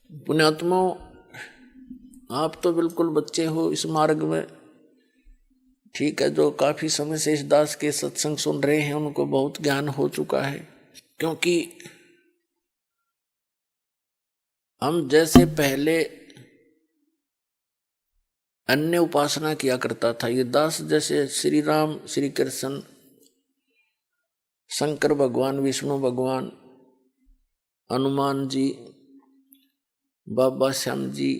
पुण्यात्मा, आप तो बिल्कुल बच्चे हो इस मार्ग में। ठीक है, जो काफी समय से इस दास के सत्संग सुन रहे हैं उनको बहुत ज्ञान हो चुका है। क्योंकि हम जैसे पहले अन्य उपासना किया करता था, ये दास जैसे श्री राम, श्री कृष्ण, शंकर भगवान, विष्णु भगवान, हनुमान जी, बाबा श्याम जी,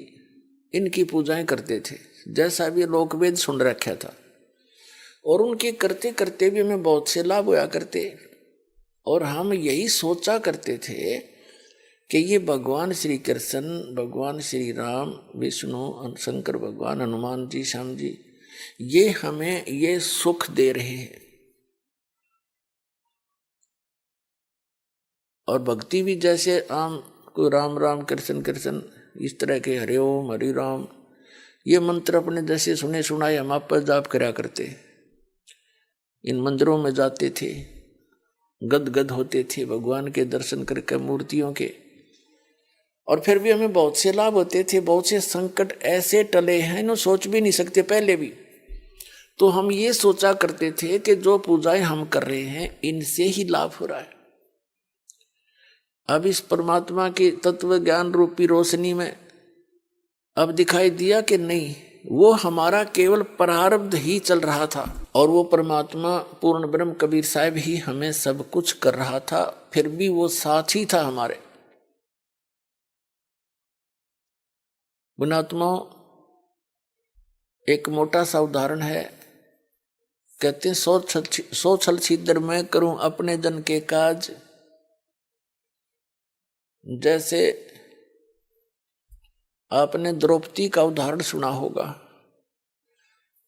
इनकी पूजाएं करते थे। जैसा भी लोकवेद सुन रखा था और उनके करते करते भी हमें बहुत से लाभ होया करते। और हम यही सोचा करते थे कि ये भगवान श्री कृष्ण, भगवान श्री राम, विष्णु, शंकर भगवान, हनुमान जी, श्याम जी, ये हमें ये सुख दे रहे हैं। और भक्ति भी जैसे आम को राम राम कृष्ण कृष्ण इस तरह के हरि ओम हरि राम, ये मंत्र अपने जैसे सुने सुनाए हम आप पर जाप करा करते। इन मंदिरों में जाते थे, गदगद होते थे भगवान के दर्शन करके, मूर्तियों के। और फिर भी हमें बहुत से लाभ होते थे, बहुत से संकट ऐसे टले हैं इन्हें सोच भी नहीं सकते पहले भी। तो हम ये सोचा करते थे कि जो पूजाएं हम कर रहे हैं इनसे ही लाभ हो रहा है। अब इस परमात्मा की तत्व ज्ञान रूपी रोशनी में अब दिखाई दिया कि नहीं, वो हमारा केवल प्रारब्ध ही चल रहा था और वो परमात्मा पूर्ण ब्रह्म कबीर साहब ही हमें सब कुछ कर रहा था। फिर भी वो साथ ही था हमारे। पुण्यात्मा, एक मोटा सा उदाहरण है। कहते हैं सौ छल छिद्र मैं करूं अपने जन के काज। जैसे आपने द्रौपदी का उदाहरण सुना होगा।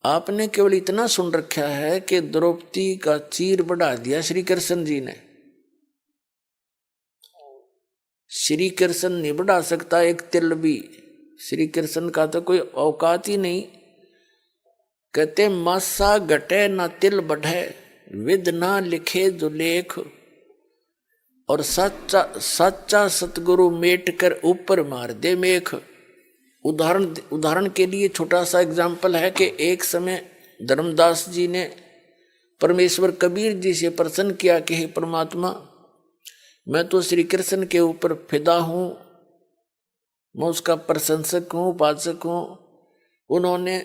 आपने केवल इतना सुन रखा है कि द्रौपदी का चीर बढ़ा दिया श्री कृष्ण जी ने। श्री कृष्ण नहीं बढ़ा सकता एक तिल भी, श्री कृष्ण का तो कोई औकात ही नहीं। कहते मासा घटे ना तिल बढ़े, विद ना लिखे जो लेख। और सच्चा सतगुरु मेट कर ऊपर मार दे मेख। उदाहरण के लिए छोटा सा एग्जाम्पल है कि एक समय धर्मदास जी ने परमेश्वर कबीर जी से प्रसन्न किया कि हे परमात्मा, मैं तो श्री कृष्ण के ऊपर फिदा हूँ, मैं उसका प्रशंसक हूँ, उपासक हूँ। उन्होंने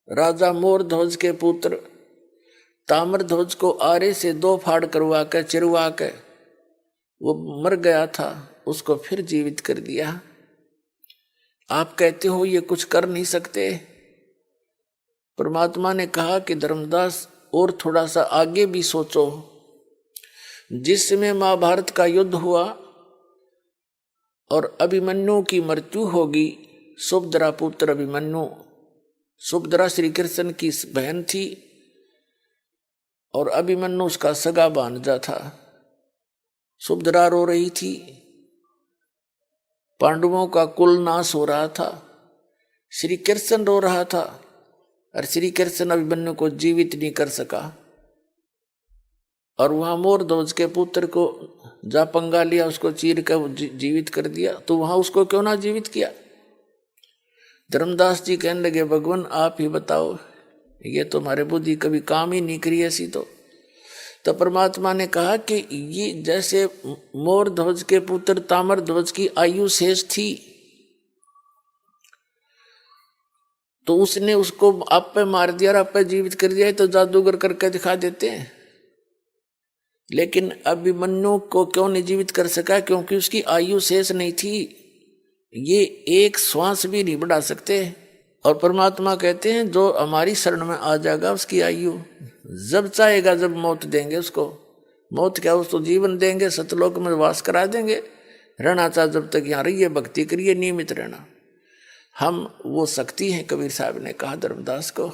राजा मोरध्वज के पुत्र ताम्रध्वज को आरे से 2 फाड़ करवा कर चिरवा कर, वो मर गया था, उसको फिर जीवित कर दिया। आप कहते हो ये कुछ कर नहीं सकते। परमात्मा ने कहा कि धर्मदास और थोड़ा सा आगे भी सोचो। जिस समय महाभारत का युद्ध हुआ और अभिमन्यु की मृत्यु होगी, सुभद्रा पुत्र अभिमन्यु, सुभद्रा श्री कृष्ण की बहन थी और अभिमन्यु उसका सगा भांजा था। सुभद्रा रो रही थी, पांडवों का कुल नाश हो रहा था। श्री कृष्ण रो रहा था और श्री कृष्ण अभिमन्यु को जीवित नहीं कर सका। और वहां मोरध्वज के पुत्र को जा पंगा लिया, उसको चीर कर जीवित कर दिया। तो वहां उसको क्यों ना जीवित किया? धर्मदास जी कहने लगे, भगवान आप ही बताओ, ये तो हमारे बुद्धि कभी काम ही नहीं करी ऐसी। तो परमात्मा ने कहा कि ये जैसे मोरध्वज के पुत्र ताम्रध्वज की आयु शेष थी, तो उसने उसको आप पे मार दिया और आप पे जीवित कर दिया, तो जादूगर करके दिखा देते हैं। लेकिन अभिमन्यु को क्यों नहीं जीवित कर सका? क्योंकि उसकी आयु शेष नहीं थी। ये एक श्वास भी नहीं बढ़ा सकते। और परमात्मा कहते हैं जो हमारी शरण में आ जाएगा उसकी आयु जब चाहेगा जब मौत देंगे उसको। मौत क्या, उसको जीवन देंगे, सतलोक में वास करा देंगे। रहना चाहे जब तक यहाँ रहिए, भक्ति करिए, नियमित रहना। हम वो शक्ति हैं, कबीर साहब ने कहा धर्मदास को।